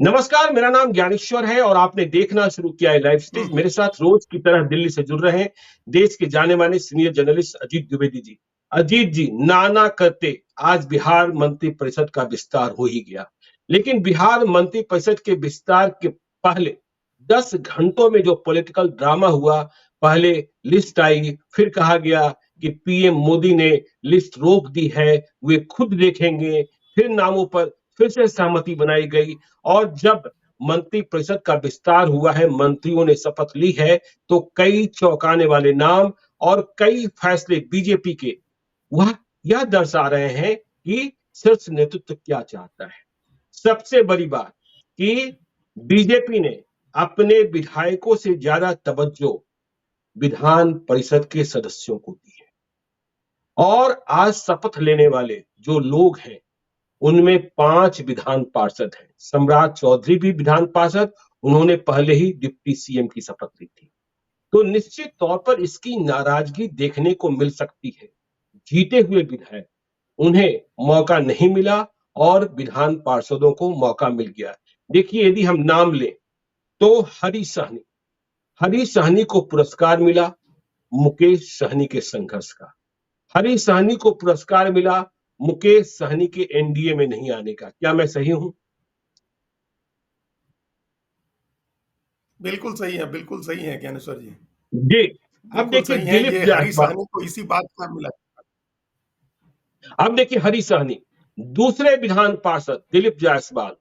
नमस्कार, मेरा नाम ज्ञानेश्वर है और आपने देखना शुरू किया है लाइव स्टेज। मेरे साथ रोज की तरह दिल्ली से जुड़ रहे हैं देश के जाने माने सीनियर जर्नलिस्ट अजीत द्विवेदी जी। अजीत जी, नाना करते आज बिहार मंत्री परिषद का विस्तार हो ही गया, लेकिन बिहार मंत्री परिषद के विस्तार के पहले 10 घंटों में जो पॉलिटिकल ड्रामा हुआ, पहले लिस्ट आई, फिर कहा गया कि पीएम मोदी ने लिस्ट रोक दी है, वे खुद देखेंगे, फिर नामों पर फिर से सहमति बनाई गई। और जब मंत्री परिषद का विस्तार हुआ है, मंत्रियों ने शपथ ली है, तो कई चौंकाने वाले नाम और कई फैसले बीजेपी के वह यह दर्शा रहे हैं कि शीर्ष नेतृत्व क्या चाहता है। सबसे बड़ी बात कि बीजेपी ने अपने विधायकों से ज्यादा तवज्जो विधान परिषद के सदस्यों को दी है। और आज शपथ लेने वाले जो लोग हैं, उनमें 5 विधान पार्षद हैं। सम्राट चौधरी भी विधान पार्षद, उन्होंने पहले ही डिप्टी सीएम की शपथ ली थी। तो निश्चित तौर पर इसकी नाराजगी देखने को मिल सकती है। जीते हुए विधायक, उन्हें मौका नहीं मिला और विधान पार्षदों को मौका मिल गया। देखिए, यदि हम नाम लें तो हरीश सहनी को पुरस्कार मिला मुकेश सहनी के संघर्ष का। हरीश सहनी को पुरस्कार मिला मुकेश सहनी के एनडीए में नहीं आने का। क्या मैं सही हूं? बिल्कुल सही है ज्ञानेश्वर जी। जी। अब देखिए दिलीप हरीश जायसवाल, सहनी को इसी बात का मिला। अब देखिए हरीश सहनी, दूसरे विधान पार्षद दिलीप जायसवाल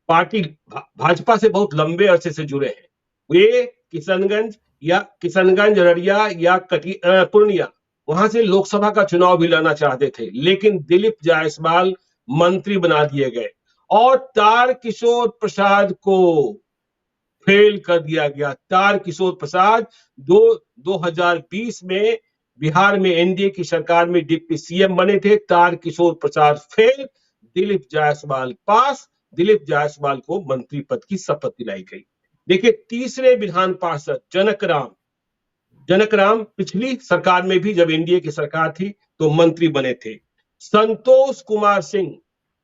पार्टी भाजपा से बहुत लंबे अरसे से जुड़े हैं। वे किशनगंज अररिया या पूर्णिया, वहां से लोकसभा का चुनाव भी लड़ना चाहते थे, लेकिन दिलीप जायसवाल मंत्री बना दिए गए और तारकिशोर प्रसाद को फेल कर दिया गया। तारकिशोर प्रसाद 2020 में बिहार में एनडीए की सरकार में डिप्टी सीएम बने थे। तारकिशोर प्रसाद फेल, दिलीप जायसवाल पास। दिलीप जायसवाल को मंत्री पद की शपथ दिलाई गई। देखिए, तीसरे विधान पार्षद जनक राम पिछली सरकार में भी, जब एनडीए की सरकार थी, तो मंत्री बने थे। संतोष कुमार सिंह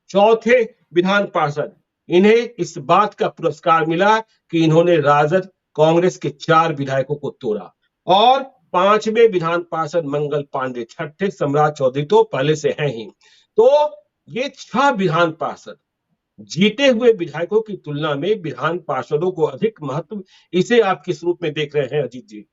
चौथे विधान पार्षद, इन्हें इस बात का पुरस्कार मिला कि इन्होंने राजद कांग्रेस के 4 विधायकों को तोड़ा। और 5वें विधान पार्षद मंगल पांडे, छठे सम्राट चौधरी तो पहले से हैं ही। तो ये 6 विधान पार्षद जीते हुए विधायकों की तुलना में विधान पार्षदों को अधिक महत्व, इसे आप किस रूप में देख रहे हैं अजीत जी?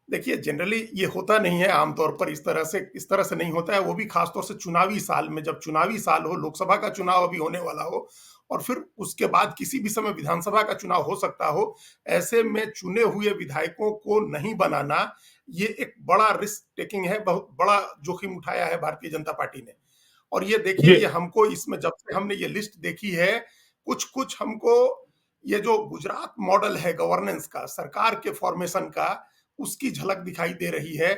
देखिए, जनरली ये होता नहीं है आमतौर पर, इस तरह से नहीं होता है, वो भी खासतौर से चुनावी साल में। जब चुनावी साल हो, लोकसभा का चुनाव अभी होने वाला हो और फिर उसके बाद किसी भी समय विधानसभा का चुनाव हो सकता हो, ऐसे में चुने हुए विधायकों को नहीं बनाना, ये एक बड़ा रिस्क टेकिंग है। बहुत बड़ा जोखिम उठाया है भारतीय जनता पार्टी ने। और ये देखिए, ये हमको इसमें, जब से हमने ये लिस्ट देखी है, कुछ हमको ये जो गुजरात मॉडल है गवर्नेंस का, सरकार के फॉर्मेशन का, उसकी झलक दिखाई दे रही है।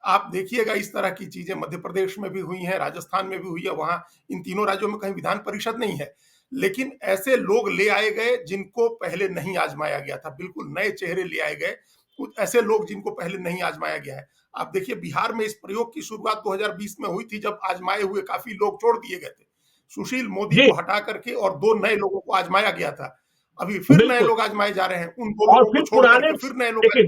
आप देखिएगा, इस तरह की चीजें मध्य प्रदेश में भी हुई हैं, राजस्थान में भी हुई है। वहां इन तीनों राज्यों में कहीं विधान परिषद नहीं है, लेकिन ऐसे लोग ले आए गए जिनको पहले नहीं आजमाया गया था। बिल्कुल नए चेहरे ले आए गए, कुछ ऐसे लोग जिनको पहले नहीं आजमाया गया है। आप देखिए, बिहार में इस प्रयोग की शुरुआत 2020 में हुई थी, जब आजमाए हुए काफी लोग छोड़ दिए गए थे। सुशील मोदी को हटा करके और 2 नए लोगों को आजमाया गया था। अभी फिर नए लोग आजमाए जा रहे हैं, उन 2 और लोगों फिर को छोड़ पुराने, करके फिर नए लोग। देखिए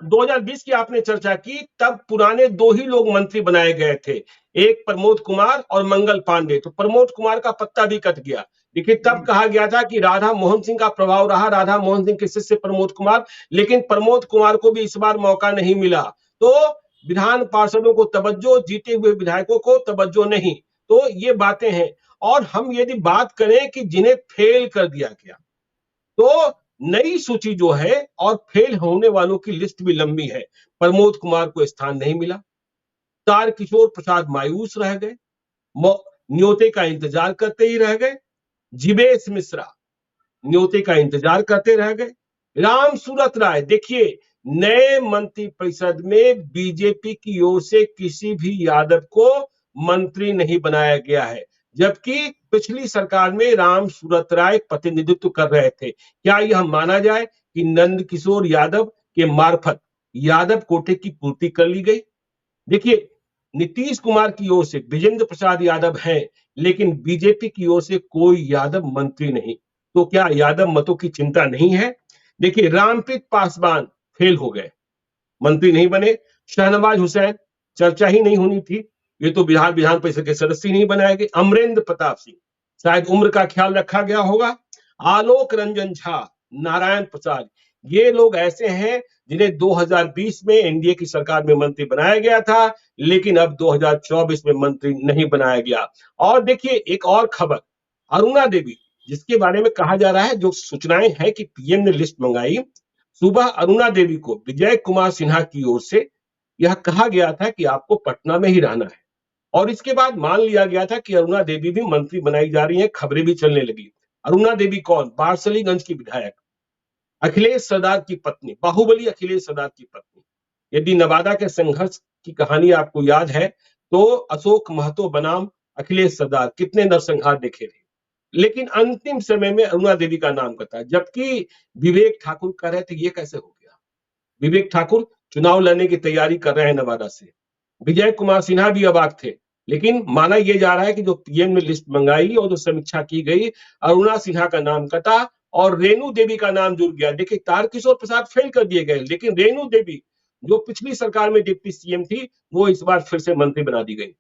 2020 की आपने चर्चा की, तब पुराने 2 ही लोग मंत्री बनाए गए थे, एक प्रमोद कुमार और मंगल पांडे। तो प्रमोद कुमार का पत्ता भी कट गया। देखिए, तब कहा गया था कि राधा मोहन सिंह का प्रभाव रहा, राधा मोहन सिंह के शिष्य प्रमोद कुमार, लेकिन प्रमोद कुमार को भी इस बार मौका नहीं मिला। तो विधान पार्षदों को तवज्जो, जीते हुए विधायकों को तवज्जो नहीं। तो ये बातें हैं। और हम यदि बात करें कि जिन्हें फेल कर दिया गया, तो नई सूची जो है और फेल होने वालों की लिस्ट भी लंबी है। प्रमोद कुमार को स्थान नहीं मिला, तारकिशोर प्रसाद मायूस रह गए, न्योते का इंतजार करते ही रह गए, जीवेश मिश्रा न्योते का इंतजार करते रह गए, राम सूरत राय। देखिए, नए मंत्री परिषद में बीजेपी की ओर से किसी भी यादव को मंत्री नहीं बनाया गया है, जबकि पिछली सरकार में राम सूरत राय प्रतिनिधित्व कर रहे थे। क्या यह माना जाए कि नंद किशोर यादव के मार्फत यादव कोटे की पूर्ति कर ली गई? देखिए, नीतीश कुमार की ओर से विजेंद्र प्रसाद यादव हैं, लेकिन बीजेपी की ओर से कोई यादव मंत्री नहीं। तो क्या यादव मतों की चिंता नहीं है? देखिए, रामप्रीत पासवान फेल हो गए, मंत्री नहीं बने। शहनवाज हुसैन, चर्चा ही नहीं होनी थी, ये तो बिहार विधान परिषद के सदस्य ही नहीं बनाए गए। अमरेंद्र प्रताप सिंह, शायद उम्र का ख्याल रखा गया होगा। आलोक रंजन झा, नारायण प्रसाद, ये लोग ऐसे हैं जिन्हें 2020 में एनडीए की सरकार में मंत्री बनाया गया था, लेकिन अब 2024 में मंत्री नहीं बनाया गया। और देखिए, एक और खबर, अरुणा देवी, जिसके बारे में कहा जा रहा है, जो सूचनाएं हैं कि पीएम ने लिस्ट मंगाई, सुबह अरुणा देवी को विजय कुमार सिन्हा की ओर से यह कहा गया था कि आपको पटना में ही रहना है। और इसके बाद मान लिया गया था कि अरुणा देवी भी मंत्री बनाई जा रही हैं, खबरें भी चलने लगी। अरुणा देवी कौन? बारसलीगंज की विधायक, अखिलेश सरदार की पत्नी, बाहुबली अखिलेश सरदार की पत्नी। यदि नवादा के संघर्ष की कहानी आपको याद है, तो अशोक महतो बनाम अखिलेश सरदार, कितने नरसंहार देखे थे। लेकिन अंतिम समय में अरुणा देवी का नाम कटा, जबकि विवेक ठाकुर कह रहे थे ये कैसे हो गया। विवेक ठाकुर चुनाव लड़ने की तैयारी कर रहे हैं नवादा से। विजय कुमार सिन्हा भी अबाक थे, लेकिन माना यह जा रहा है कि जो पीएम ने लिस्ट मंगाई और जो समीक्षा की गई, अरुणा सिन्हा का नाम कटा और रेणु देवी का नाम जुड़ गया। देखिए, तारकिशोर प्रसाद फेल कर दिए गए, लेकिन रेणु देवी, जो पिछली सरकार में डिप्टी सीएम थी, वो इस बार फिर से मंत्री बना दी गई।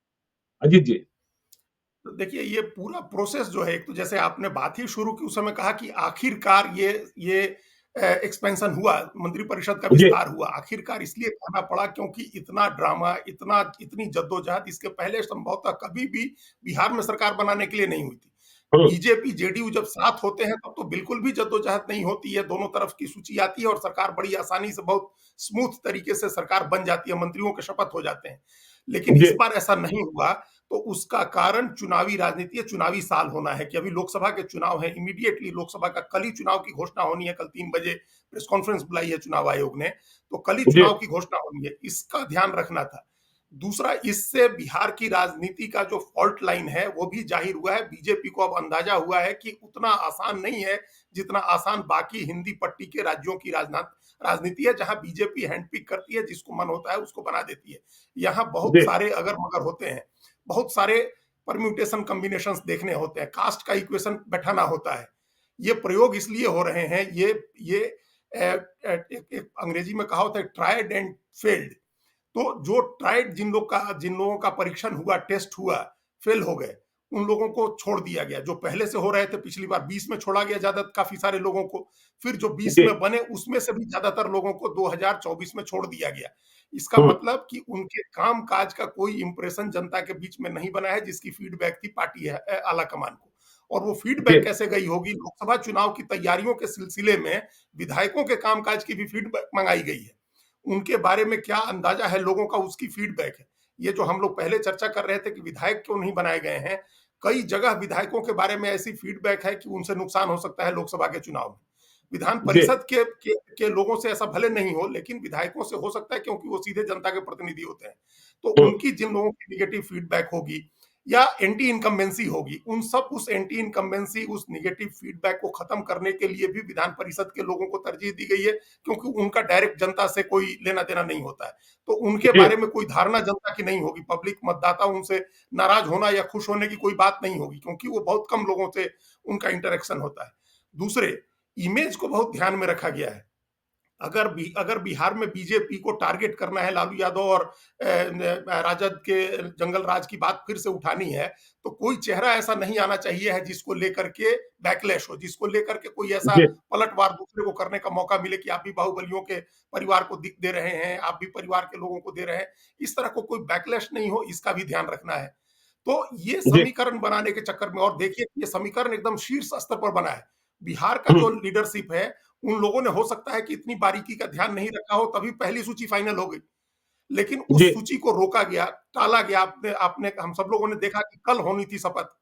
अजीत जी। तो देखिए ये पूरा प्रोसेस जो है, एक तो जैसे आपने बात ही शुरू की उस समय कहा कि आखिरकार ये एक्सपेंशन हुआ, मंत्रिपरिषद का जी। विस्तार हुआ। आखिरकार इसलिए करना पड़ा क्योंकि इतना ड्रामा, इतनी जद्दोजहद इसके पहले संभवतः कभी भी बिहार में सरकार बनाने के लिए नहीं हुई थी। हम्म। बीजेपी जेडीयू जब साथ होते हैं तब तो बिल्कुल भी जद्दोजहद नहीं होती है, दोनों तरफ की सूची आती है और सरकार बड़ी आसानी से, बहुत स्मूथ तरीके से सरकार बन जाती है, मंत्रियों के शपथ हो जाते हैं। लेकिन जी। इस बार ऐसा नहीं हुआ, तो उसका कारण चुनावी राजनीति है, चुनावी साल होना है कि अभी लोकसभा के चुनाव है, इमीडिएटली लोकसभा का कल ही चुनाव की घोषणा होनी है। कल 3 बजे प्रेस कॉन्फ्रेंस बुलाई है चुनाव आयोग ने, तो कल ही जी। चुनाव की घोषणा होनी है, इसका ध्यान रखना था। दूसरा, इससे बिहार की राजनीति का जो फॉल्ट लाइन है वो भी जाहिर हुआ है। बीजेपी को अब अंदाजा हुआ है कि उतना आसान नहीं है जितना आसान बाकी हिंदी पट्टी के राज्यों की राजनीति है, जहां बीजेपी हैंडपिक करती है, जिसको मन होता है उसको बना देती है। यहाँ बहुत जी। सारे अगर मगर होते हैं, बहुत सारे परम्यूटेशन कॉम्बिनेशंस देखने होते हैं, कास्ट का इक्वेशन बैठाना होता है। ये प्रयोग इसलिए हो रहे हैं, ये एक अंग्रेजी में कहा होता है ट्राइड एंड फेल्ड। तो जो ट्राइड, जिन लोगों का परीक्षण हुआ, टेस्ट हुआ, फेल हो गए, उन लोगों को छोड़ दिया गया। जो पहले से हो रहे थे, पिछली बार 20 में छोड़ा गया ज्यादा, काफी सारे लोगों को। फिर जो 20 जी। में बने उसमें से भी ज्यादातर लोगों को 2024 में छोड़ दिया गया। इसका हम्म। मतलब कि उनके काम काज का कोई इंप्रेशन जनता के बीच में नहीं बना है, जिसकी फीडबैक थी पार्टी है आला कमान को। और वो जी। फीडबैक कैसे गई होगी? लोकसभा चुनाव की तैयारियों के सिलसिले में विधायकों के कामकाज की भी फीडबैक मंगाई गई है। उनके बारे में क्या अंदाजा है लोगों का, उसकी फीडबैक है। ये जो हम लोग पहले चर्चा कर रहे थे कि विधायक क्यों नहीं बनाए गए हैं, कई जगह विधायकों के बारे में ऐसी फीडबैक है कि उनसे नुकसान हो सकता है लोकसभा के चुनाव में। विधान जी। परिषद के लोगों से ऐसा भले नहीं हो, लेकिन विधायकों से हो सकता है, क्योंकि वो सीधे जनता के प्रतिनिधि होते हैं। तो हम्म। उनकी जिन लोगों की निगेटिव फीडबैक होगी या एंटी इनकम्बेंसी होगी, उस एंटी इनकम्बेंसी, उस निगेटिव फीडबैक को खत्म करने के लिए भी विधान परिषद के लोगों को तरजीह दी गई है, क्योंकि उनका डायरेक्ट जनता से कोई लेना देना नहीं होता है। तो उनके जी। बारे में कोई धारणा जनता की नहीं होगी। पब्लिक मतदाता उनसे नाराज होना या खुश होने की कोई बात नहीं होगी, क्योंकि वो बहुत कम लोगों से उनका इंटरेक्शन होता है। दूसरे, इमेज को बहुत ध्यान में रखा गया है। अगर बिहार में बीजेपी को टारगेट करना है, लालू यादव और राजद के जंगल राज की बात फिर से उठानी है, तो कोई चेहरा ऐसा नहीं आना चाहिए है जिसको लेकर के बैकलैश हो, जिसको लेकर के कोई ऐसा जी। पलटवार दूसरे को करने का मौका मिले कि आप भी बाहुबलियों के परिवार को दिख दे रहे हैं, आप भी परिवार के लोगों को दे रहे हैं। इस तरह को कोई बैकलैश नहीं हो, इसका भी ध्यान रखना है। तो ये जी। समीकरण बनाने के चक्कर में, और देखिए ये समीकरण एकदम शीर्ष स्तर पर बना है। बिहार का जो हम्म। लीडरशिप है, उन लोगों ने हो सकता है कि इतनी बारीकी का ध्यान नहीं रखा हो, तभी पहली सूची फाइनल हो गई। लेकिन उस जी। सूची को रोका गया, टाला गया। आपने आपने हम सब लोगों ने देखा कि कल होनी थी शपथ,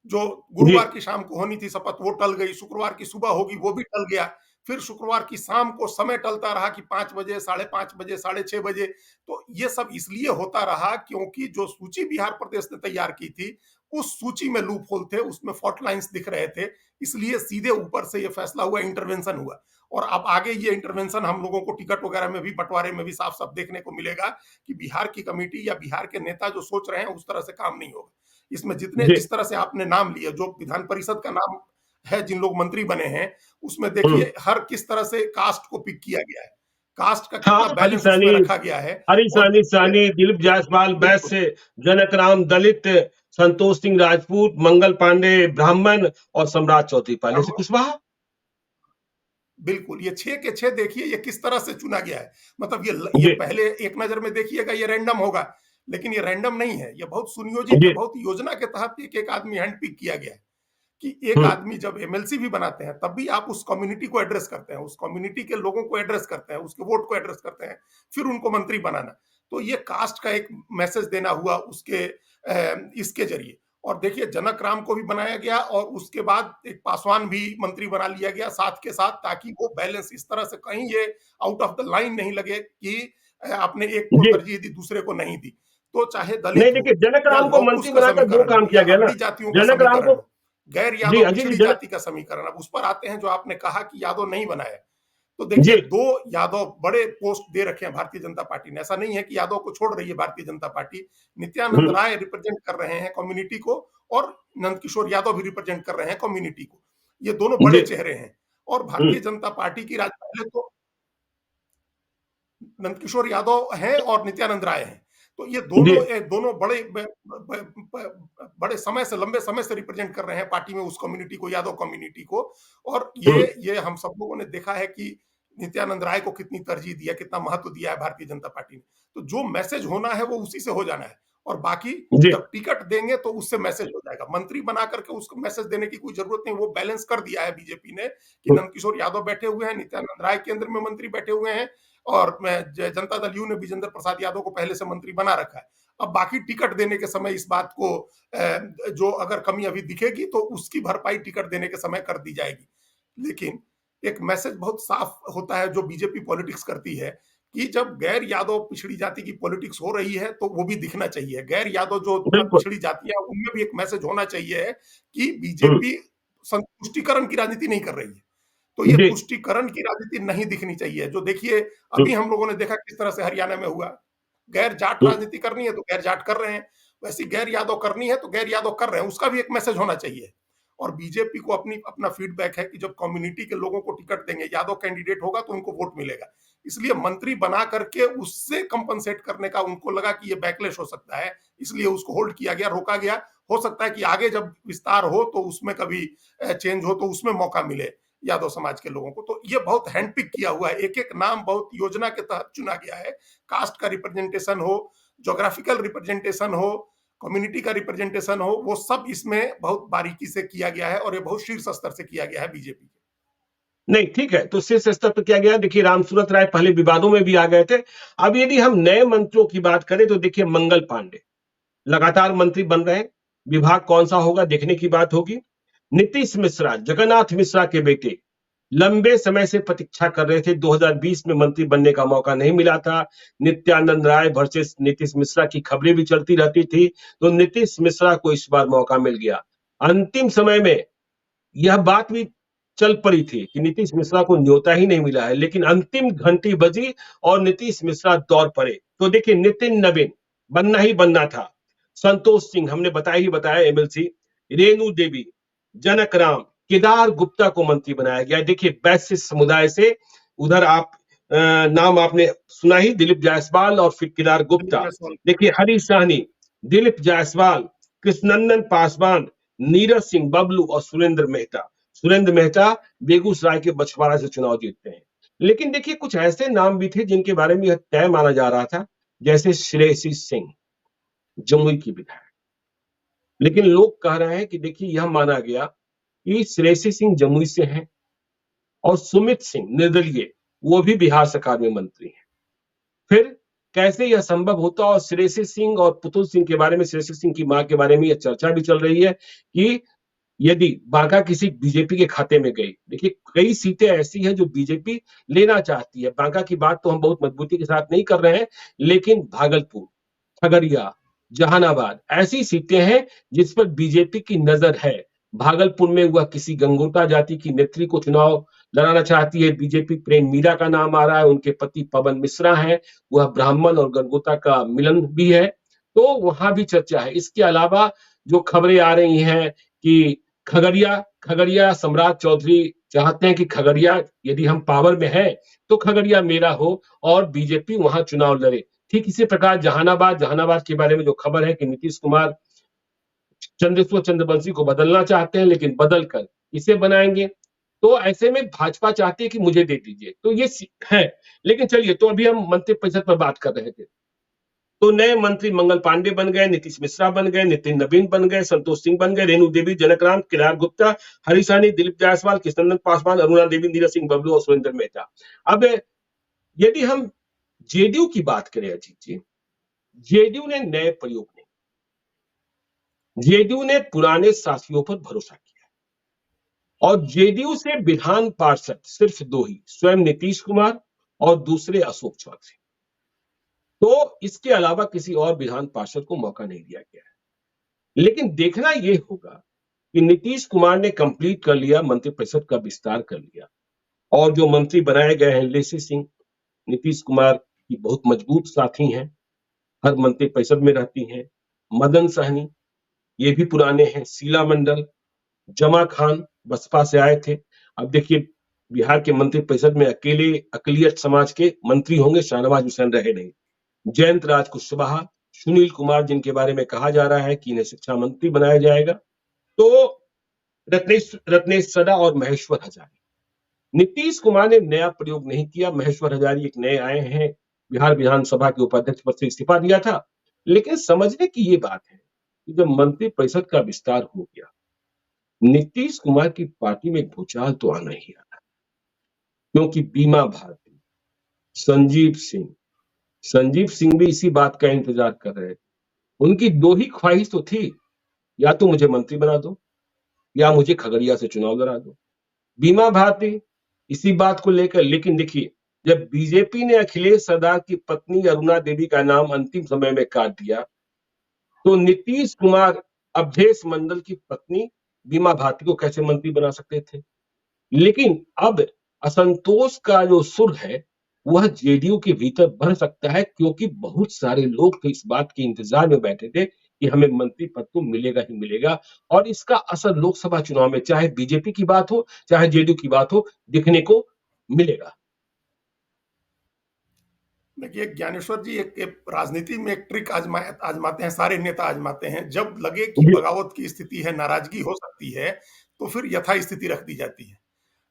जो जी। गुरुवार की शाम को होनी थी शपथ, वो टल गई। शुक्रवार की सुबह होगी, वो भी टल गया। फिर शुक्रवार की शाम को समय टलता रहा कि 5 बजे, 5:30 बजे, 6:30 बजे। तो ये सब इसलिए होता रहा क्योंकि जो सूची बिहार प्रदेश ने तैयार की थी, उस सूची में लूप होल थे, उसमें फॉल्ट लाइन्स दिख रहे थे। इसलिए सीधे ऊपर से ये फैसला हुआ, इंटरवेंशन हुआ। और अब आगे ये इंटरवेंशन हम लोगों को टिकट वगैरह में भी, बंटवारे में भी साफ-साफ देखने को मिलेगा कि बिहार की कमिटी या बिहार के नेता जो सोच रहे हैं, उस तरह से काम नहीं होगा। इसमें जितने जी। जिस तरह से आपने नाम लिए, जो विधान परिषद का नाम है, जिन लोग मंत्री बने हैं, उसमें हम्म। देखिए हर किस तरह से कास्ट को पिक किया गया है, कास्ट का हाँ, कितना हरीश बैलेंस सहनी, उसमें रखा गया है। हरीश और सहनी, देखिए, दिलीप जायसवाल बिल्कुल वैश्य, जनक राम दलित, संतोष सिंह राजपूत, मंगल पांडे ब्राह्मण और सम्राट चौधरी पाले से ब्राह्मण, कुशवाहा। बिल्कुल, ये 6 के 6 देखिए ये किस तरह से चुना गया है। मतलब ये जी। पहले एक नज़र में देखिएगा ये रैंडम होगा, लेकिन ये रैंडम नहीं है, ये बहुत सुनियोजित है, जी। बहुत योजना के तहत एक-एक आदमी हैंड पिक किया गया है। कि एक हम्म। आदमी जब एमएलसी भी बनाते हैं, तब भी आप उस कम्युनिटी को एड्रेस करते हैं, उस कम्युनिटी के लोगों को एड्रेस करते हैं, उसके वोट को एड्रेस करते हैं, फिर उनको मंत्री बनाना। तो ये कास्ट का एक मैसेज देना हुआ उसके इसके जरिए। और देखिए जनक राम को भी बनाया गया और उसके बाद एक पासवान भी मंत्री बना लिया गया साथ के साथ, ताकि वो बैलेंस इस तरह से कहीं ये आउट ऑफ द लाइन नहीं लगे कि आपने एक को जी। तरजीह दी, दूसरे को नहीं दी। तो चाहे नहीं, दलित देखिए हो जनक या राम को लौकुश मंत्री का बनाकर दो समीकरण काम हो किया या गया ना। अगड़ी जातियों का जनक राम समीकरण को, हो, गैर जी यादव अजीत जी, पिछड़ी जनक, जाति का समीकरण, अब उस पर आते हैं जो आपने कहा कि यादव नहीं बनाया। तो जी। देखिए 2 यादव बड़े पोस्ट दे रखे हैं भारतीय जनता पार्टी ने। ऐसा नहीं है कि यादव को छोड़ रही है भारतीय जनता पार्टी। नित्यानंद हम्म। राय रिप्रेजेंट कर रहे हैं कम्युनिटी को और नंदकिशोर यादव भी रिप्रेजेंट कर रहे हैं कम्युनिटी को। ये दोनों बड़े जी। चेहरे हैं और हम्म। भारतीय जनता पार्टी की पहले तो नंदकिशोर यादव हैं और नित्यानंद राय हैं। तो ये जी। दोनों बड़े बड़े समय से, लंबे समय से रिप्रेजेंट कर रहे हैं पार्टी में उस कम्युनिटी को, यादव कम्युनिटी को। और हम्म। ये हम सब लोगों ने देखा है कि नित्यानंद राय को कितनी तरजीह दिया, कितना महत्व दिया है भारतीय जनता पार्टी ने। तो जो मैसेज होना है वो उसी से हो जाना है और बाकी जी। जब टिकट देंगे तो उससे मैसेज हो जाएगा। मंत्री बना करके उसको मैसेज देने की कोई जरूरत नहीं। वो बैलेंस कर दिया है बीजेपी ने कि हम्म। नंदकिशोर यादव बैठे हुए हैं, नित्यानंद राय केंद्र में मंत्री बैठे हुए हैं और जनता दल यू ने विजेंद्र प्रसाद यादव को पहले से मंत्री बना रखा है। अब बाकी टिकट देने के समय इस बात को जो अगर कमी अभी दिखेगी तो उसकी भरपाई टिकट देने के समय कर दी जाएगी। लेकिन एक मैसेज बहुत साफ होता है जो बीजेपी पॉलिटिक्स करती है कि जब गैर यादव पिछड़ी जाति की पॉलिटिक्स हो रही है तो वो भी दिखना चाहिए। गैर यादव जो बिल्कुल। पिछड़ी जातियां, उनमें भी एक मैसेज होना चाहिए कि हम्म। बीजेपी संतुष्टिकरण की राजनीति नहीं कर रही है। तो ये जी। तुष्टिकरण की राजनीति नहीं दिखनी चाहिए। जो देखिए हम्म। अभी हम लोगों ने देखा किस तरह से हरियाणा में हुआ। गैर जाट हम्म। राजनीति करनी है तो गैर जाट कर रहे हैं, वैसी गैर यादव करनी है तो गैर यादव कर रहे हैं। उसका भी एक मैसेज होना चाहिए। और बीजेपी को अपना फीडबैक है कि जब कम्युनिटी के लोगों को टिकट देंगे, यादव कैंडिडेट होगा तो उनको वोट मिलेगा। इसलिए मंत्री बना करके उससे कंपनसेट करने का उनको लगा कि ये बैकलैश हो सकता है, इसलिए उसको होल्ड किया गया, रोका गया। हो सकता है कि आगे जब विस्तार हो तो उसमें कभी चेंज हो तो उसमें मौका मिले यादव समाज के लोगों को। तो ये बहुत हैंडपिक किया हुआ है, एक एक नाम बहुत योजना के तहत चुना गया है। कास्ट का रिप्रेजेंटेशन हो, ज्योग्राफिकल रिप्रेजेंटेशन हो, कम्युनिटी का रिप्रेजेंटेशन हो, वो सब इसमें बहुत बारीकी से किया गया है और ये बहुत शीर्ष स्तर से किया गया है बीजेपी के। नहीं, ठीक है, तो शीर्ष स्तर पर किया गया। देखिए रामसूरत राय पहले विवादों में भी आ गए थे। अब यदि हम नए मंत्रियों की बात करें तो देखिए मंगल पांडे लगातार मंत्री बन रहे हैं। विभाग कौन सा होगा देखने की बात होगी। नीतीश मिश्रा, जगन्नाथ मिश्रा के बेटे, लंबे समय से प्रतीक्षा कर रहे थे। 2020 में मंत्री बनने का मौका नहीं मिला था। नित्यानंद राय वर्सेस नीतीश मिश्रा की खबरें भी चलती रहती थी, तो नीतीश मिश्रा को इस बार मौका मिल गया। अंतिम समय में यह बात भी चल पड़ी थी कि नीतीश मिश्रा को न्योता ही नहीं मिला है, लेकिन अंतिम घंटी बजी और नीतीश मिश्रा दौड़ पड़े। तो देखिए नितिन नवीन बनना ही बनना था। संतोष सिंह हमने बताया ही बताया एमएलसी, रेणु देवी, जनक राम, केदार गुप्ता को मंत्री बनाया गया। देखिए वैश्य समुदाय से उधर आप नाम आपने सुना ही, दिलीप जायसवाल और फिर केदार गुप्ता। देखिए हरीश सहनी, दिलीप जायसवाल, कृष्णनंदन पासवान, नीरज सिंह बबलू और सुरेंद्र मेहता बेगूसराय के बछवाड़ा से चुनाव जीतते हैं। लेकिन देखिए कुछ ऐसे नाम भी थे जिनके बारे में यह तय माना जा रहा था, जैसे श्रेयसी सिंह, जमुई की विधायक। लेकिन लोग कह रहे हैं कि देखिए यह माना गया कि श्रेयसी सिंह जमुई से हैं और सुमित सिंह निर्दलीय, वो भी बिहार सरकार में मंत्री हैं। फिर कैसे यह संभव होता? और श्रेयसी सिंह और पुतुल सिंह के बारे में, श्रेयसी सिंह की मां के बारे में यह चर्चा भी चल रही है कि यदि बांका किसी बीजेपी के खाते में गई, देखिए कई सीटें ऐसी हैं जो बीजेपी लेना चाहती है। बांका की बात तो हम बहुत मजबूती के साथ नहीं कर रहे हैं, लेकिन भागलपुर, खगड़िया, जहानाबाद ऐसी सीटें हैं जिस पर बीजेपी की नजर है। भागलपुर में वह किसी गंगोता जाति की नेत्री को चुनाव लड़ाना चाहती है बीजेपी। प्रेम मीरा का नाम आ रहा है, उनके पति पवन मिश्रा हैं, वह ब्राह्मण और गंगोता का मिलन भी है, तो वहां भी चर्चा है। इसके अलावा जो खबरें आ रही हैं कि खगड़िया खगड़िया सम्राट चौधरी चाहते हैं कि खगड़िया यदि हम पावर में हैं तो खगड़िया मेरा हो और बीजेपी वहां चुनाव लड़े। ठीक इसी प्रकार जहानाबाद के बारे में जो खबर है कि नीतीश कुमार चंद्रेश्वर चंद्रवंशी को बदलना चाहते हैं, लेकिन बदल कर इसे बनाएंगे। तो ऐसे में भाजपा चाहती है कि मुझे दे दीजिए, तो ये है। लेकिन चलिए, तो अभी हम मंत्रिपरिषद पर बात कर रहे थे। तो नए मंत्री मंगल पांडे बन गए, नीतीश मिश्रा बन गए, नितिन नवीन बन गए, संतोष सिंह बन गए, रेणु देवी, जनक राम, केदार गुप्ता, हरीश सहनी, दिलीप जायसवाल, कृष्णनंदन पासवान, अरुणा देवी, नीरज सिंह बबलू और सुरेंद्र मेहता। अब यदि हम जेडीयू की बात करें अजीत जी, जेडीयू ने नए प्रयोग नहीं, जेडीयू ने पुराने साथियों पर भरोसा किया और जेडीयू से विधान पार्षद सिर्फ दो ही, स्वयं नीतीश कुमार और दूसरे अशोक चौधरी। तो इसके अलावा किसी और विधान पार्षद को मौका नहीं दिया गया है। लेकिन देखना यह होगा कि नीतीश कुमार ने कंप्लीट कर लिया, मंत्रिपरिषद का विस्तार कर लिया और जो मंत्री बनाए गए हैं, लेसी सिंह नीतीश कुमार की बहुत मजबूत साथी हैं, हर मंत्रिपरिषद में रहती हैं। मदन सहनी ये भी पुराने हैं, शीला मंडल, जमा खान बसपा से आए थे। अब देखिए, बिहार के मंत्रिपरिषद में अकेले अकलियत समाज के मंत्री होंगे, शाहनवाज हुसैन रहे नहीं। जयंत राज कुशवाहा, सुनील कुमार, जिनके बारे में कहा जा रहा है कि इन्हें शिक्षा मंत्री बनाया जाएगा, तो रत्नेश सदा और महेश्वर हजारी। नीतीश कुमार ने नया प्रयोग नहीं किया। महेश्वर हजारी एक नए आए हैं, बिहार विधानसभा के उपाध्यक्ष पद से इस्तीफा दिया था। लेकिन समझने की ये बात है कि जब मंत्रिपरिषद का विस्तार हो गया, नीतीश कुमार की पार्टी में भूचाल तो आना ही आना, क्योंकि बीमा भारती, संजीव सिंह भी इसी बात का इंतजार कर रहे थे। उनकी दो ही ख्वाहिश तो थी, या तो मुझे मंत्री बना दो या मुझे खगड़िया से चुनाव लड़ा दो। बीमा भारती इसी बात को लेकर, लेकिन देखिए, जब बीजेपी ने अखिलेश सरदार की पत्नी अरुणा देवी का नाम अंतिम समय में काट दिया, तो नीतीश कुमार अवधेश मंडल की पत्नी बीमा भारती को कैसे मंत्री बना सकते थे। लेकिन अब असंतोष का जो सुर है वह जेडीयू के भीतर बढ़ सकता है, क्योंकि बहुत सारे लोग तो इस बात के इंतजार में बैठे थे कि हमें मंत्री पद तो मिलेगा ही मिलेगा, और इसका असर लोकसभा चुनाव में, चाहे बीजेपी की बात हो चाहे जेडीयू की बात हो, दिखने को मिलेगा। देखिए ज्ञानेश्वर जी, एक राजनीति में एक ट्रिक आजमाते हैं, सारे नेता आजमाते हैं। जब लगे कि जी। बगावत की स्थिति है, नाराजगी हो सकती है, तो फिर यथास्थिति रख दी जाती है।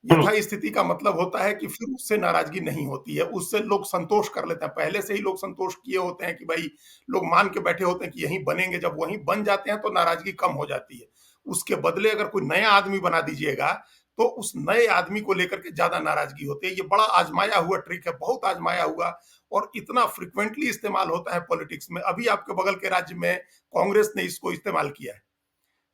हम्म। यथास्थिति का मतलब होता है कि फिर उससे नाराजगी नहीं होती है, उससे लोग संतोष कर लेते हैं। पहले से ही लोग संतोष किए होते हैं कि भाई, लोग मान के बैठे होते हैं कि यहीं बनेंगे। जब वहीं बन जाते हैं तो नाराजगी कम हो जाती है। उसके बदले अगर कोई नया आदमी बना दीजिएगा तो उस नए आदमी को लेकर के ज्यादा नाराजगी होती है। ये बड़ा आजमाया हुआ ट्रिक है, बहुत आजमाया हुआ, और इतना फ्रिक्वेंटली इस्तेमाल होता है पॉलिटिक्स में। अभी आपके बगल के राज्य में कांग्रेस ने इसको इस्तेमाल किया है।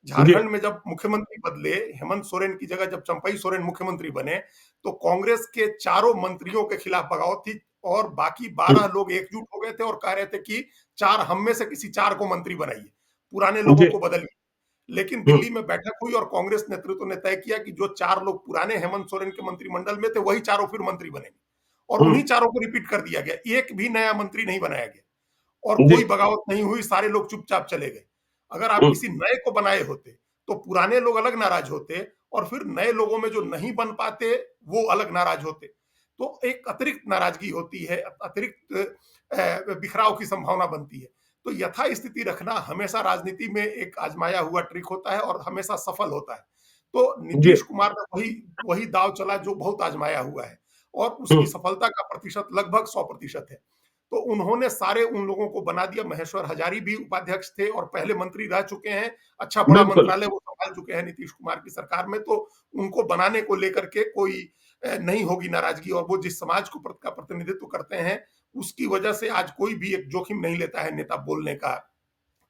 जी। झारखंड में जब मुख्यमंत्री बदले, हेमंत सोरेन की जगह जब चंपई सोरेन मुख्यमंत्री बने, तो कांग्रेस के चारों मंत्रियों के खिलाफ बगावत थी और बाकी 12 लोग एकजुट हो गए थे और कह रहे थे कि चार हम में से किसी चार को मंत्री बनाइए, पुराने लोगों जी। को बदलिए। लेकिन हम्म। दिल्ली में बैठक हुई और कांग्रेस नेतृत्व ने तय किया कि जो चार लोग पुराने हेमंत सोरेन के मंत्रिमंडल में थे वही चारों फिर मंत्री बनेंगे, और हम्म। उन्हीं चारों को रिपीट कर दिया गया। एक भी नया मंत्री नहीं बनाया गया और जी। कोई बगावत नहीं हुई, सारे लोग चुपचाप चले गए। अगर आप हम्म। किसी नए को बनाए होते तो पुराने लोग अलग नाराज होते और फिर नए लोगों में जो नहीं बन पाते वो अलग नाराज होते। तो एक अतिरिक्त नाराजगी होती है, अतिरिक्त बिखराव की संभावना बनती है। तो यथा स्थिति रखना हमेशा राजनीति में एक आजमाया हुआ ट्रिक होता है और हमेशा सफल होता है। तो जी। नीतीश कुमार का वही वही दाव चला जो बहुत आजमाया हुआ है, और उसकी हम्म। सफलता का प्रतिशत लगभग 100% है। तो उन्होंने सारे उन लोगों को बना दिया। महेश्वर हजारी भी उपाध्यक्ष थे और पहले मंत्री रह चुके हैं, अच्छा बड़ा बिल्कुल। मंत्रालय वो संभाल चुके हैं नीतीश कुमार की सरकार में। तो उनको बनाने को लेकर के कोई नहीं होगी नाराजगी, और वो जिस समाज को का प्रतिनिधित्व करते हैं उसकी वजह से आज कोई भी एक जोखिम नहीं लेता है नेता बोलने का,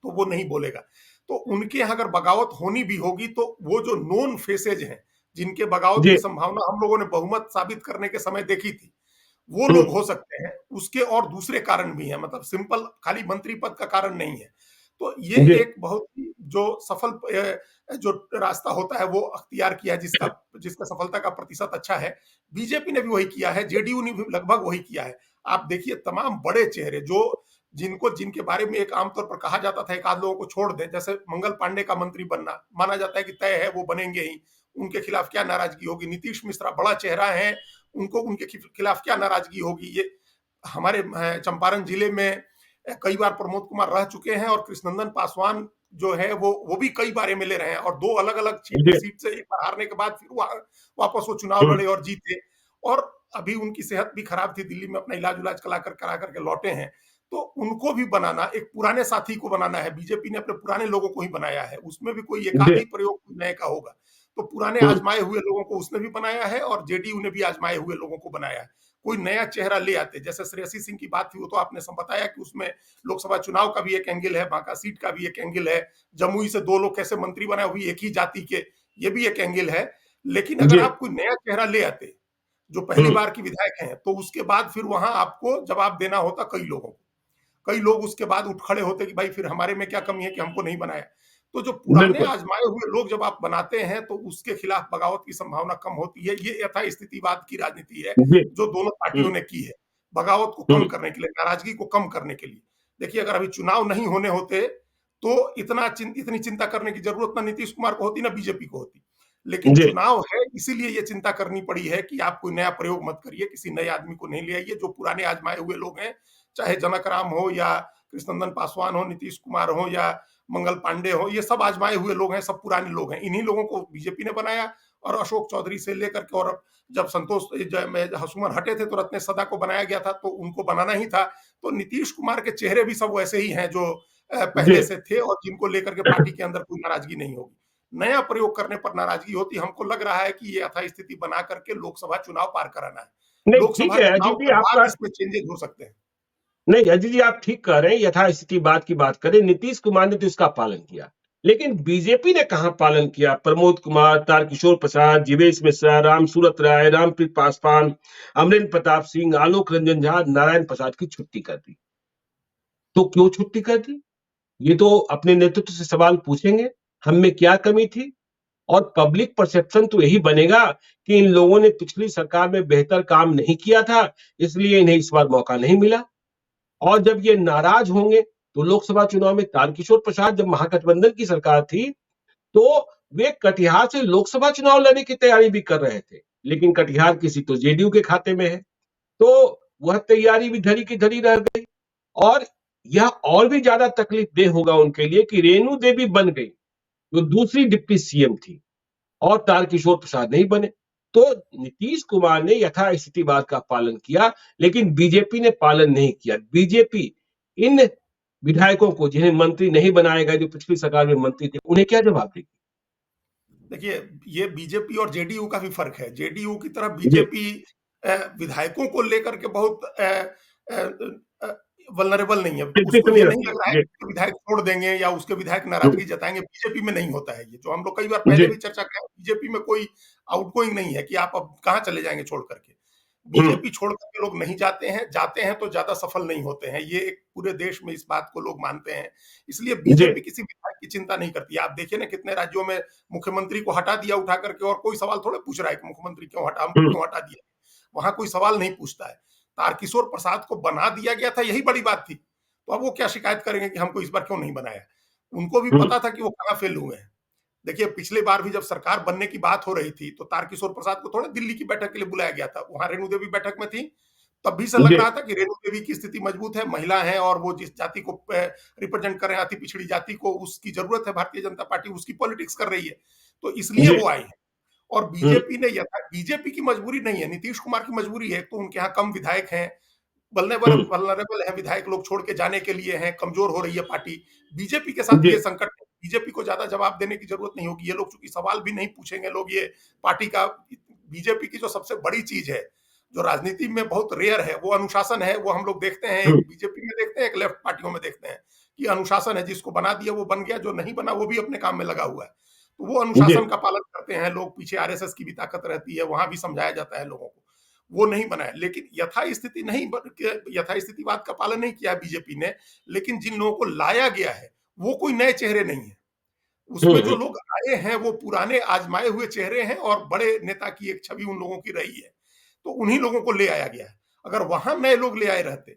तो वो नहीं बोलेगा। तो उनके यहाँ अगर बगावत होनी भी होगी तो वो जो नोन फेसेज हैं, जिनके बगावत जी। की संभावना हम लोगों ने बहुमत साबित करने के समय देखी थी, वो हम्म। लोग हो सकते हैं। उसके और दूसरे कारण भी हैं, मतलब सिंपल खाली मंत्री पद का कारण नहीं है। तो ये जी। एक बहुत ही जो सफल जो रास्ता होता है वो अख्तियार किया है, जिसका सफलता का प्रतिशत अच्छा है। बीजेपी ने भी वही किया है, जेडीयू ने भी लगभग वही किया है। आप देखिए तमाम बड़े चेहरे जो जिनको जिनके बारे में एक आमतौर पर कहा जाता था एक आध लोगों को छोड़ दें, जैसे मंगल पांडे का मंत्री बनना माना जाता है कि तय है, वो बनेंगे ही, उनके खिलाफ क्या नाराजगी होगी। नीतीश मिश्रा बड़ा चेहरा है, उनको उनके खिलाफ क्या नाराजगी होगी। ये हमारे चंपारण जिले में कई बार प्रमोद कुमार रह चुके हैं, और कृष्णनंदन पासवान जो है वो भी कई बार एमएलए रहे हैं, और दो अलग अलग जी, सीट से एक बार हारने के बाद फिर वापस वो चुनाव हम्म, लड़े और जीते। और अभी उनकी सेहत भी खराब थी, दिल्ली में अपना इलाज उलाज करा करके लौटे हैं। तो उनको भी बनाना, एक पुराने साथी को बनाना है। बीजेपी ने अपने पुराने लोगों को ही बनाया है, उसमें भी कोई एक आध जी, ही प्रयोग नए का होगा। तो पुराने हम्म, आजमाए हुए लोगों को उसने भी बनाया है, और जेडीयू ने भी आजमाए हुए लोगों को बनाया है। कोई नया चेहरा ले आते, जैसे श्रेयसी सिंह की बात थी, वो तो आपने सब बताया कि उसमें लोकसभा चुनाव का भी एक एंगल है, बांका सीट का भी एक एंगल है, जमुई से दो लोग कैसे मंत्री बनाए, वो भी एक ही जाति के, ये भी एक एंगल है। लेकिन अगर जी, आप कोई नया चेहरा ले आते जो पहली हम्म, बार की विधायक हैं, तो उसके बाद फिर वहां आपको जवाब देना होता कई लोगों को। कई लोग उसके बाद उठ खड़े होते कि भाई फिर हमारे में क्या कमी है कि हमको नहीं बनाया। तो जो पुराने बिल्कुल, आजमाए हुए लोग जब आप बनाते हैं, तो उसके खिलाफ बगावत की संभावना कम होती है। ये यथास्थितिवाद की राजनीति है जी, जो दोनों पार्टियों हम्म, ने की है, बगावत को कम हम्म, करने के लिए, नाराजगी को कम करने के लिए। देखिए, अगर अभी चुनाव नहीं होने होते तो इतनी चिंता करने की जरूरत ना नीतीश कुमार को होती, ना बीजेपी को होती। लेकिन जी, चुनाव है, इसीलिए ये चिंता करनी पड़ी है कि आप कोई नया प्रयोग मत करिए, किसी नए आदमी को नहीं ले आइए। जो पुराने आजमाए हुए लोग हैं, चाहे जनक राम हो या कृष्णनंदन पासवान हो, नीतीश कुमार हो या मंगल पांडे हो, ये सब आजमाए हुए लोग हैं, सब पुराने लोग हैं। इन्हीं लोगों को बीजेपी ने बनाया, और अशोक चौधरी से लेकर के, और जब संतोष हसुमन हटे थे तो रत्नेश सदा को बनाया गया था, तो उनको बनाना ही था। तो नीतीश कुमार के चेहरे भी सब वैसे ही हैं जो जी, पहले से थे, और जिनको लेकर के पार्टी के अंदर कोई नाराजगी नहीं होगी। नया प्रयोग करने पर नाराजगी होती। हमको लग रहा है कि ये यथास्थिति बना करके लोकसभा चुनाव पार कराना है। नहीं ठीक लोकसभा है चुनाव अजीत जी के बाद आपका, इसमें चेंजेस हो सकते हैं। नहीं अजीत जी आप ठीक कह रहे हैं, यथास्थिति बात की बात करें, नीतीश कुमार ने तो इसका पालन किया, लेकिन बीजेपी ने कहां पालन किया। प्रमोद कुमार, तारकिशोर प्रसाद, जीवेश मिश्रा, राम सूरत राय, रामप्रीत पासवान, अमरेंद्र प्रताप सिंह, आलोक रंजन झा, नारायण प्रसाद की छुट्टी कर दी। तो क्यों छुट्टी कर दी? ये तो अपने नेतृत्व से सवाल पूछेंगे, हम में क्या कमी थी। और पब्लिक परसेप्शन तो यही बनेगा कि इन लोगों ने पिछली सरकार में बेहतर काम नहीं किया था, इसलिए इन्हें इस बार मौका नहीं मिला। और जब ये नाराज होंगे, तो लोकसभा चुनाव में तारकिशोर प्रसाद, जब महागठबंधन की सरकार थी, तो वे कटिहार से लोकसभा चुनाव लड़ने की तैयारी भी कर रहे थे, लेकिन कटिहार किसी तो जेडीयू के खाते में है, तो वह तैयारी भी धरी की धरी रह गई। और यह और भी ज्यादा तकलीफ दे होगा उनके लिए कि रेणु देवी बन गई, जो दूसरी डिप्टी सीएम थी, और तारकिशोर प्रसाद नहीं बने। तो नीतीश कुमार ने यथास्थितिवाद का पालन किया, लेकिन बीजेपी ने पालन नहीं किया। बीजेपी इन विधायकों को, जिन्हें मंत्री नहीं बनाया गया, जो पिछली सरकार में मंत्री थे, उन्हें क्या जवाब देगी? देखिए, ये बीजेपी और जेडीयू का भी फर्क है। जेडीयू की तरफ जी, बीजेपी विधायकों को लेकर के बहुत वल्नरेबल नहीं है। चिंतित उसको नहीं ये नहीं रहती लग रहा है है। कि विधायक छोड़ देंगे या उसके विधायक जी, नाराजगी जताएंगे। बीजेपी में नहीं होता है ये, जो हम लोग कई बार पहले जी, भी चर्चा करें। बीजेपी में कोई आउटगोइंग नहीं है कि आप अब कहाँ चले जाएंगे छोड़ करके। हम्म, बीजेपी छोड़ करके लोग नहीं जाते हैं, जाते हैं तो ज्यादा सफल नहीं होते हैं। ये एक पूरे देश में इस बात को लोग मानते हैं। इसलिए जी, बीजेपी किसी विधायक की चिंता नहीं करती। आप देखिए ना, कितने राज्यों में मुख्यमंत्री को हटा दिया उठा करके, और कोई सवाल थोड़े पूछ रहा है कि मुख्यमंत्री क्यों हटा, हमको हम्म, क्यों हटा दिया। वहां कोई सवाल नहीं पूछता है। तारकिशोर प्रसाद को बना दिया गया था, यही बड़ी बात थी। तो अब वो क्या शिकायत करेंगे कि हमको इस बार क्यों नहीं बनाया। उनको भी हम्म, पता था कि वो कहाँ फेल हुए हैं। देखिए, पिछले बार भी जब सरकार बनने की बात हो रही थी, तो तारकिशोर प्रसाद को थोड़ा दिल्ली की बैठक के लिए बुलाया गया था। वहां रेणु देवी बैठक में थी। तब भी से लग जी, रहा था कि रेणु देवी की स्थिति मजबूत है, महिला है, और वो जिस जाति को रिप्रेजेंट कर रहे हैं, अति पिछड़ी जाति को, उसकी जरूरत है भारतीय जनता पार्टी, उसकी पॉलिटिक्स कर रही है। तो इसलिए जी, वो आई है। और हम्म, बीजेपी ने, यथा बीजेपी की मजबूरी नहीं है, नीतीश कुमार की मजबूरी है। तो उनके यहाँ कम विधायक हैं, वल्नरेबल हम्म, वल्नरेबल है, विधायक लोग छोड़ के जाने के लिए हैं, कमजोर हो रही है पार्टी। बीजेपी के साथ जी, ये संकट है। बीजेपी को ज्यादा जवाब देने की जरूरत नहीं होगी। ये लोग चूंकि सवाल भी नहीं पूछेंगे, लोग ये पार्टी का, बीजेपी की जो सबसे बड़ी चीज है, जो राजनीति में बहुत रेयर है, वो अनुशासन है। वो हम लोग देखते हैं, हम्म, एक बीजेपी में देखते हैं, एक लेफ्ट पार्टियों में देखते हैं कि अनुशासन है। जिसको बना दिया वो बन गया, जो नहीं बना वो भी अपने काम में लगा हुआ है। तो वो जी, अनुशासन का पालन करते हैं लोग। पीछे आरएसएस की भी ताकत रहती है, वहां भी समझाया जाता है लोगों को। वो नहीं बनाया। लेकिन यथास्थिति नहीं, यथास्थितिवाद का पालन नहीं किया बीजेपी ने। लेकिन जिन लोगों को लाया गया है, वो कोई नए चेहरे नहीं है। उसमें जो हम्म, लोग आए हैं, वो पुराने आजमाए हुए चेहरे हैं, और बड़े नेता की एक छवि उन लोगों की रही है। तो उन्हीं लोगों को ले आया गया है। अगर वहां नए लोग ले आए रहते,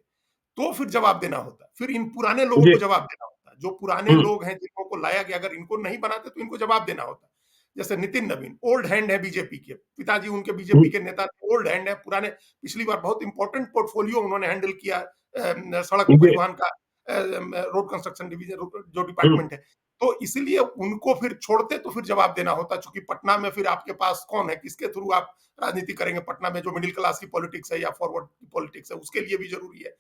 तो फिर जवाब देना होता है, फिर इन पुराने लोगों जी। को जवाब देना होता है, जो पुराने लोग हैं जिनको को लाया गया, अगर इनको नहीं बनाते तो इनको जवाब देना होता है। जैसे नितिन नवीन ओल्ड हैंड है बीजेपी के, पिताजी उनके बीजेपी के नेता थे, ओल्ड हैंड है, पुराने, पिछली बार बहुत इंपॉर्टेंट पोर्टफोलियो उन्होंने हैंडल किया सड़क जी। परिवहन का, रोड कंस्ट्रक्शन डिवीजन जो डिपार्टमेंट है, तो इसीलिए उनको फिर छोड़ते तो फिर जवाब देना होता, चूंकि पटना में फिर आपके पास कौन है, किसके थ्रू आप राजनीति करेंगे, पटना में जो मिडिल क्लास की पॉलिटिक्स है या फॉरवर्ड की पॉलिटिक्स है, उसके लिए भी जरूरी है।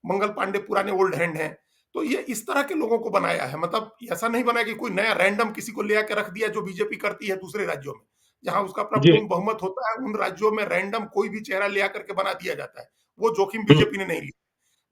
मंगल पांडे पुराने ओल्ड हैंड हैं, तो ये इस तरह के लोगों को बनाया है, मतलब ऐसा नहीं बनाया कि कोई नया रैंडम किसी को ले आके रख दिया जो बीजेपी करती है दूसरे राज्यों में, जहां उसका अपना जी। पूर्ण बहुमत होता है, उन राज्यों में रैंडम कोई भी चेहरा ले आकर के बना दिया जाता है, वो जोखिम हम्म। बीजेपी ने नहीं लिया।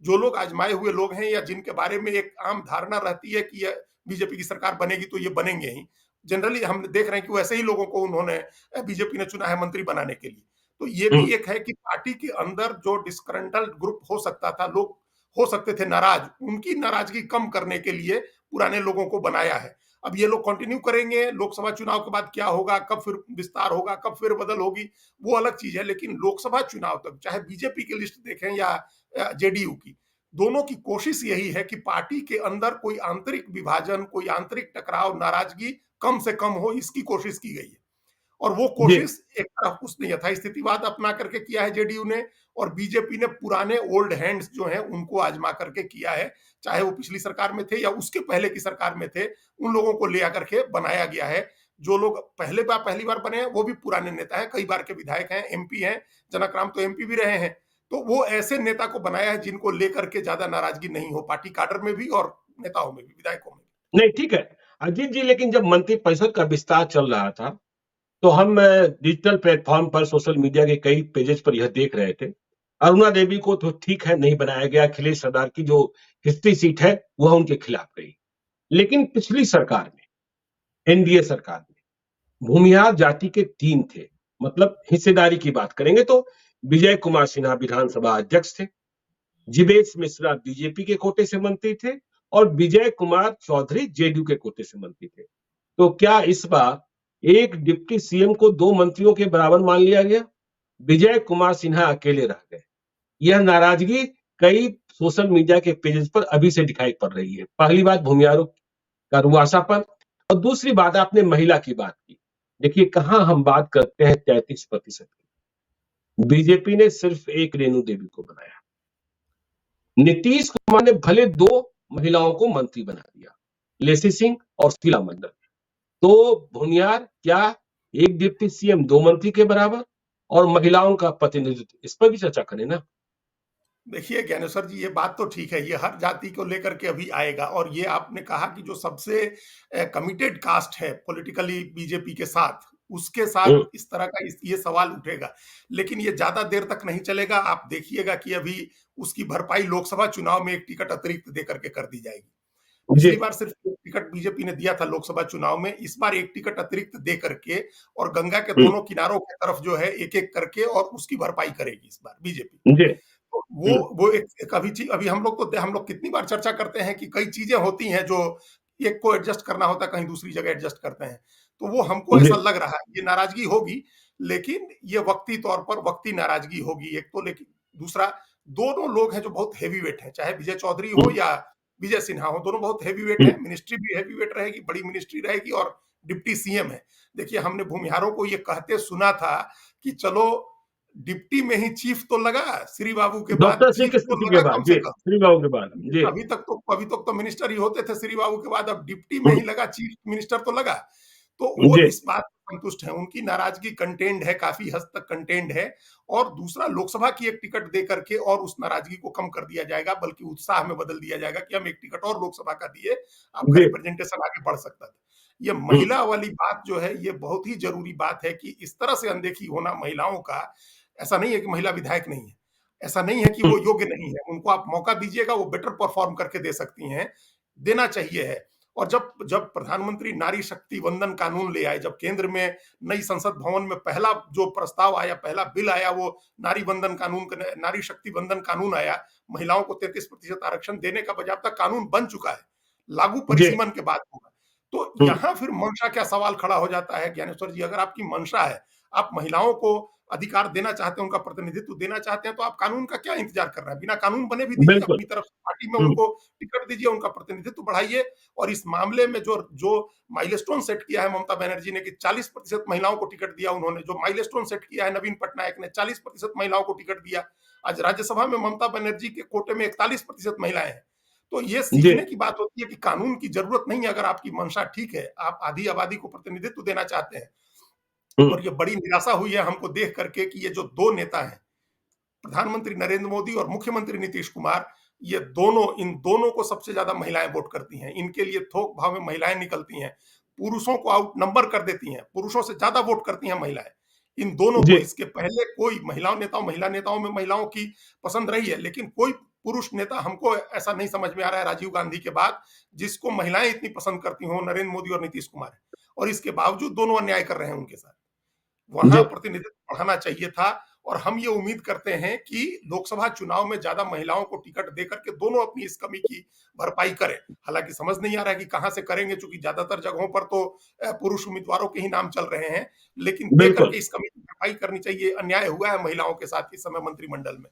जो लोग आजमाए हुए लोग हैं या जिनके बारे में एक आम धारणा रहती है कि बीजेपी की सरकार बनेगी तो ये बनेंगे ही, जनरली हम देख रहे हैं कि वैसे ही लोगों को उन्होंने बीजेपी ने चुना है मंत्री बनाने के लिए। तो ये भी हम्म। एक है कि पार्टी के अंदर जो डिस्ग्रंटल ग्रुप हो सकता था, लोग हो सकते थे नाराज, उनकी नाराजगी कम करने के लिए पुराने लोगों को बनाया है। अब ये लोग कंटिन्यू करेंगे, लोकसभा चुनाव के बाद क्या होगा, कब फिर विस्तार होगा, कब फिर बदल होगी, वो अलग चीज है, लेकिन लोकसभा चुनाव तक चाहे बीजेपी की लिस्ट देखें या जेडीयू की, दोनों की कोशिश यही है कि पार्टी के अंदर कोई आंतरिक विभाजन, कोई आंतरिक टकराव, नाराजगी कम से कम हो, इसकी कोशिश की गई है। और वो जी। कोशिश एक तरफ उसने यथास्थितिवाद अपना करके किया है जेडीयू ने, और बीजेपी ने पुराने ओल्ड हैंड्स जो हैं उनको आजमा करके किया है, चाहे वो पिछली सरकार में थे या उसके पहले की सरकार में थे, उन लोगों को ले आकर के बनाया गया है। जो लोग पहली बार बने हैं वो भी पुराने नेता हैं, कई बार के विधायक हैं, एमपी हैं, जनक राम तो एमपी भी रहे हैं। तो वो ऐसे नेता को बनाया है जिनको लेकर के ज्यादा नाराजगी नहीं हो, पार्टी काडर में भी और नेताओं में भी, विधायकों में भी। नहीं, ठीक है अजीत जी, लेकिन जब मंत्रिपरिषद का विस्तार चल रहा था तो हम डिजिटल प्लेटफॉर्म पर, सोशल मीडिया के कई पेजेस पर यह देख रहे थे, अरुणा देवी को तो ठीक है नहीं बनाया गया, अखिलेश सरदार की जो हिस्ट्री सीट है वह उनके खिलाफ गई। लेकिन पिछली सरकार में, एनडीए सरकार में, भूमिहार जाति के 3 थे। मतलब हिस्सेदारी की बात करेंगे तो विजय कुमार सिन्हा विधानसभा अध्यक्ष थे, जिवेश मिश्रा बीजेपी के कोटे से मंत्री थे, और विजय कुमार चौधरी जेडीयू के कोटे से मंत्री थे। तो क्या इस बार एक डिप्टी सीएम को 2 मंत्रियों के बराबर मान लिया गया? विजय कुमार सिन्हा अकेले रह गए। यह नाराजगी कई सोशल मीडिया के पेजेस पर अभी से दिखाई पड़ रही है। पहली बात भूमिहारों का रुआसापन, और दूसरी बात आपने महिला की बात की। देखिए कहां हम बात करते हैं 33% की। बीजेपी ने सिर्फ एक रेणु देवी को बनाया। नीतीश कुमार ने भले 2 महिलाओं को मंत्री बना दिया, लेसी सिंह और शीला मंडल। तो भूमिहार क्या एक डिप्टी सीएम 2 मंत्री के बराबर? और महिलाओं का प्रतिनिधित्व, इस पर भी चर्चा करें ना। देखिए ज्ञानेश्वर जी, ये बात तो ठीक है, ये हर जाति को लेकर के अभी आएगा, और ये आपने कहा कि जो सबसे कमिटेड कास्ट है पॉलिटिकली बीजेपी के साथ, उसके साथ इस तरह का ये सवाल उठेगा, लेकिन ये ज्यादा देर तक नहीं चलेगा। आप देखिएगा कि अभी उसकी भरपाई लोकसभा चुनाव में एक टिकट अतिरिक्त दे करके कर दी जाएगी। जी। पिछली बार सिर्फ एक टिकट बीजेपी ने दिया था लोकसभा चुनाव में, इस बार एक टिकट अतिरिक्त दे करके और गंगा के दोनों किनारों की तरफ जो है एक एक करके, और उसकी भरपाई करेगी इस बार बीजेपी। जी। तो वो एक अभी हम लोग कितनी बार चर्चा करते हैं कि कई चीजें होती हैं जो एक को एडजस्ट करना होता है, कहीं दूसरी जगह एडजस्ट करते हैं, तो वो हमको जी। ऐसा लग रहा है ये नाराजगी होगी, लेकिन ये वक्ती तौर पर वक्ती नाराजगी होगी एक तो, लेकिन दूसरा, दोनों लोग हैं जो बहुत हैवी वेट हैं, चाहे विजय चौधरी हो या विजय सिन्हा हो, दोनों बहुत हैवी वेट है, मिनिस्ट्री भी हैवी वेट रहेगी, बड़ी मिनिस्ट्री रहेगी, और डिप्टी सीएम है। देखिए हमने भूमिहारों को ये कहते सुना था कि चलो डिप्टी में ही चीफ तो लगा, श्री बाबू के बाद डॉक्टर सिंह चीफ की तो स्थिति के लगा बाद, कम जी, से कम। श्री बाबू के बाद, जी। अभी तक तो मिनिस्टर ही होते थे श्री बाबू के बाद, अब डिप्टी में ही लगा, चीफ मिनिस्टर तो लगा। तो वो जी। इस बात पर संतुष्ट है, उनकी नाराजगी कंटेन्ड है, काफी हद तक कंटेन्ड है। और दूसरा, लोकसभा की एक टिकट दे करके और उस नाराजगी को कम कर दिया जाएगा, बल्कि उत्साह में बदल दिया जाएगा कि हम एक टिकट और लोकसभा का दिए, आपका जी। रिप्रेजेंटेशन आगे बढ़ सकता था। ये महिला वाली बात जो है, ये बहुत ही जरूरी बात है कि इस तरह से अनदेखी होना महिलाओं का, ऐसा नहीं है कि महिला विधायक नहीं है, ऐसा नहीं है कि वो योग्य नहीं है, उनको आप मौका दीजिएगा, वो बेटर परफॉर्म करके दे सकती हैं, देना चाहिए है। और जब जब प्रधानमंत्री नारी शक्ति वंदन कानून ले आए, जब केंद्र में नई संसद भवन में पहला जो प्रस्ताव आया, पहला बिल आया, वो नारी वंदन कानून, नारी शक्ति वंदन कानून आया, महिलाओं को 33% आरक्षण देने का बजाबता कानून बन चुका है, लागू जी। परिसीमन के बाद होगा। तो यहां फिर मंशा क्या सवाल खड़ा हो जाता है ज्ञानेश्वर जी, अगर आपकी मंशा है, आप महिलाओं को अधिकार देना चाहते हैं, उनका प्रतिनिधित्व देना चाहते हैं, तो आप कानून का क्या इंतजार कर रहे हैं? बिना कानून बने भी दीजिए, बिल्कुल। अपनी तरफ से पार्टी में हम्म, उनको टिकट दीजिए, उनका प्रतिनिधित्व बढ़ाइए। और इस मामले में जो जो माइलस्टोन सेट किया है ममता बनर्जी ने कि 40% महिलाओं को टिकट दिया, उन्होंने जो माइलस्टोन सेट किया है नवीन पटनायक ने 40% महिलाओं को टिकट दिया। आज राज्यसभा में ममता बनर्जी के कोटे में 41% महिलाएं हैं। तो ये जी। सीखने की बात होती है कि कानून की जरूरत नहीं है, अगर आपकी मंशा ठीक है, आप आधी आबादी को प्रतिनिधित्व देना चाहते हैं। हम्म, और ये बड़ी निराशा हुई है हमको देख करके कि ये जो दो नेता हैं, प्रधानमंत्री नरेंद्र मोदी और मुख्यमंत्री नीतीश कुमार, ये दोनों, इन दोनों को सबसे ज्यादा महिलाएं वोट करती हैं। इनके लिए थोक भाव में महिलाएं निकलती हैं, पुरुषों को आउट नंबर कर देती हैं, पुरुषों से ज्यादा वोट करती हैं महिलाएं। इन दोनों को, जी। इसके पहले कोई महिला नेताओं में महिलाओं की पसंद रही है, लेकिन कोई पुरुष नेता हमको ऐसा नहीं समझ में आ रहा है राजीव गांधी के बाद जिसको महिलाएं इतनी पसंद करती हों। नरेंद्र मोदी और नीतीश कुमार है, और इसके बावजूद दोनों अन्याय कर रहे हैं उनके साथ। वहां जी। प्रतिनिधित्व बढ़ाना चाहिए था। और हम ये उम्मीद करते हैं कि लोकसभा चुनाव में ज्यादा महिलाओं को टिकट देकर के दोनों अपनी इस कमी की भरपाई करें। हालांकि समझ नहीं आ रहा है कि कहां से करेंगे, चूंकि ज्यादातर जगहों पर तो पुरुष उम्मीदवारों के ही नाम चल रहे हैं, लेकिन दे बिल्कुल। करके इस कमी की भरपाई करनी चाहिए। अन्याय हुआ है महिलाओं के साथ इस समय मंत्रिमंडल में।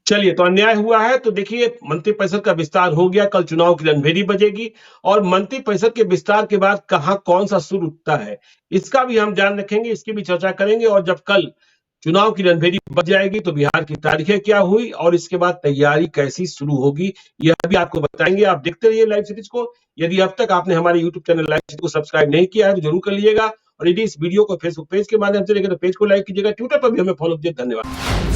चलिए, तो अन्याय हुआ है तो देखिए, मंत्रिपरिषद का विस्तार हो गया, कल चुनाव की रणभेरी बजेगी और मंत्रिपरिषद के विस्तार के बाद कहां कौन सा सुर उठता है, इसका भी हम ध्यान रखेंगे, इसकी भी चर्चा करेंगे। और जब कल चुनाव की रणभेरी बज जाएगी तो बिहार की तारीखें क्या हुई और इसके बाद तैयारी कैसी शुरू होगी, यह भी आपको बताएंगे। आप देखते रहिए लाइव सीरीज को। यदि अब तक आपने हमारे यूट्यूब चैनल लाइव सीरीज को सब्सक्राइब नहीं किया है तो जरूर कर लीजिएगा, और यदि इस वीडियो को फेसबुक पेज के माध्यम से देखें तो पेज को लाइक कीजिएगा, ट्विटर पर भी हमें फॉलो कीजिए। धन्यवाद।